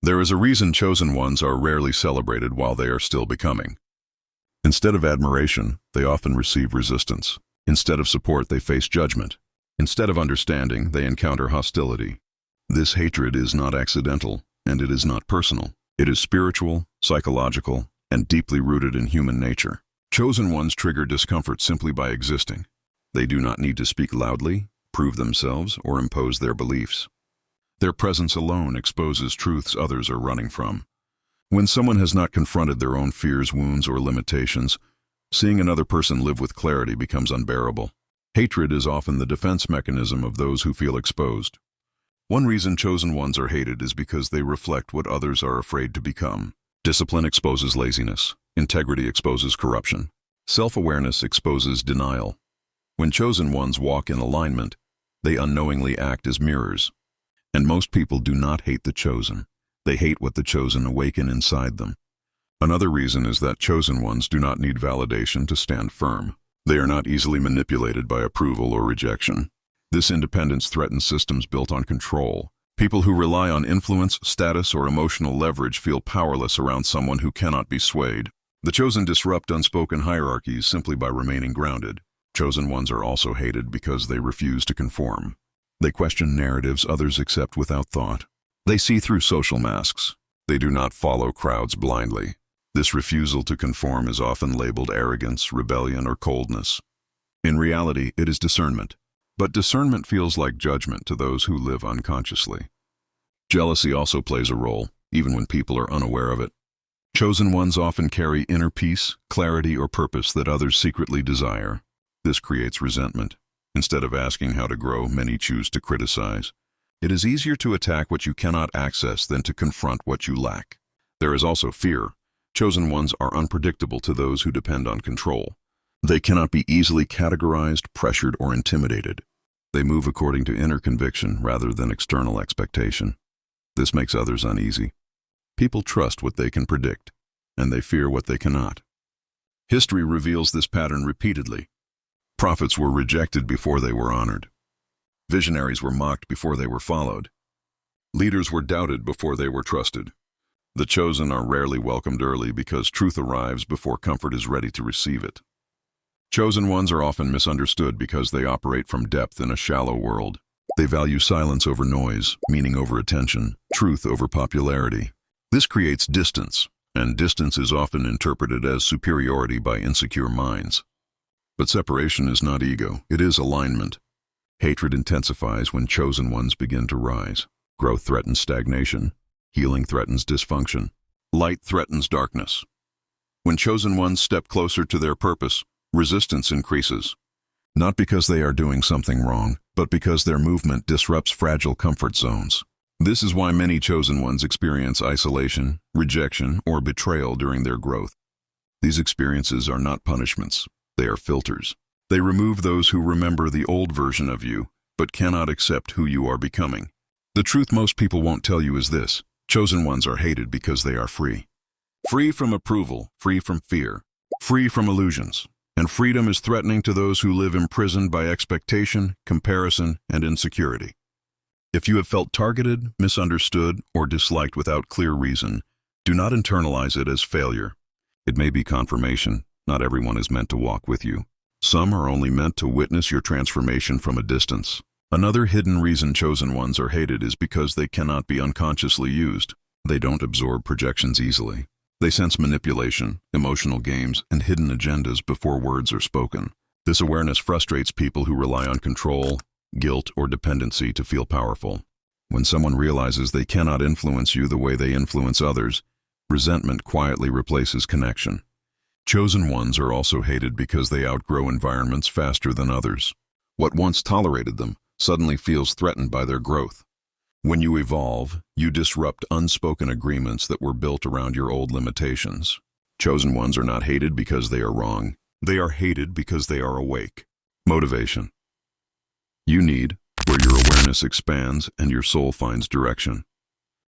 There is a reason chosen ones are rarely celebrated while they are still becoming. Instead of admiration, they often receive resistance. Instead of support, they face judgment. Instead of understanding, they encounter hostility. This hatred is not accidental, and it is not personal. It is spiritual, psychological, and deeply rooted in human nature. Chosen ones trigger discomfort simply by existing. They do not need to speak loudly, prove themselves, or impose their beliefs. Their presence alone exposes truths others are running from. When someone has not confronted their own fears, wounds, or limitations, seeing another person live with clarity becomes unbearable. Hatred is often the defense mechanism of those who feel exposed. One reason chosen ones are hated is because they reflect what others are afraid to become. Discipline exposes laziness. Integrity exposes corruption. Self-awareness exposes denial. When chosen ones walk in alignment, they unknowingly act as mirrors. And most people do not hate the chosen. They hate what the chosen awaken inside them. Another reason is that chosen ones do not need validation to stand firm. They are not easily manipulated by approval or rejection. This independence threatens systems built on control. People who rely on influence, status, or emotional leverage feel powerless around someone who cannot be swayed. The chosen disrupt unspoken hierarchies simply by remaining grounded. Chosen ones are also hated because they refuse to conform. They question narratives others accept without thought. They see through social masks. They do not follow crowds blindly. This refusal to conform is often labeled arrogance, rebellion, or coldness. In reality, it is discernment. But discernment feels like judgment to those who live unconsciously. Jealousy also plays a role, even when people are unaware of it. Chosen ones often carry inner peace, clarity, or purpose that others secretly desire. This creates resentment. Instead of asking how to grow, many choose to criticize. It is easier to attack what you cannot access than to confront what you lack. There is also fear. Chosen ones are unpredictable to those who depend on control. They cannot be easily categorized, pressured, or intimidated. They move according to inner conviction rather than external expectation. This makes others uneasy. People trust what they can predict, and they fear what they cannot. History reveals this pattern repeatedly. Prophets were rejected before they were honored. Visionaries were mocked before they were followed. Leaders were doubted before they were trusted. The chosen are rarely welcomed early because truth arrives before comfort is ready to receive it. Chosen ones are often misunderstood because they operate from depth in a shallow world. They value silence over noise, meaning over attention, truth over popularity. This creates distance, and distance is often interpreted as superiority by insecure minds. But separation is not ego, it is alignment. Hatred intensifies when chosen ones begin to rise. Growth threatens stagnation. Healing threatens dysfunction. Light threatens darkness. When chosen ones step closer to their purpose, resistance increases. Not because they are doing something wrong, but because their movement disrupts fragile comfort zones. This is why many chosen ones experience isolation, rejection, or betrayal during their growth. These experiences are not punishments. They are filters. They remove those who remember the old version of you, but cannot accept who you are becoming. The truth most people won't tell you is this: chosen ones are hated because they are free. Free from approval, free from fear, free from illusions. And freedom is threatening to those who live imprisoned by expectation, comparison, and insecurity. If you have felt targeted, misunderstood, or disliked without clear reason, do not internalize it as failure. It may be confirmation. Not everyone is meant to walk with you. Some are only meant to witness your transformation from a distance. Another hidden reason chosen ones are hated is because they cannot be unconsciously used. They don't absorb projections easily. They sense manipulation, emotional games, and hidden agendas before words are spoken. This awareness frustrates people who rely on control, guilt, or dependency to feel powerful. When someone realizes they cannot influence you the way they influence others, resentment quietly replaces connection. Chosen ones are also hated because they outgrow environments faster than others. What once tolerated them suddenly feels threatened by their growth. When you evolve, you disrupt unspoken agreements that were built around your old limitations. Chosen ones are not hated because they are wrong. They are hated because they are awake. Motivation. You need where your awareness expands and your soul finds direction.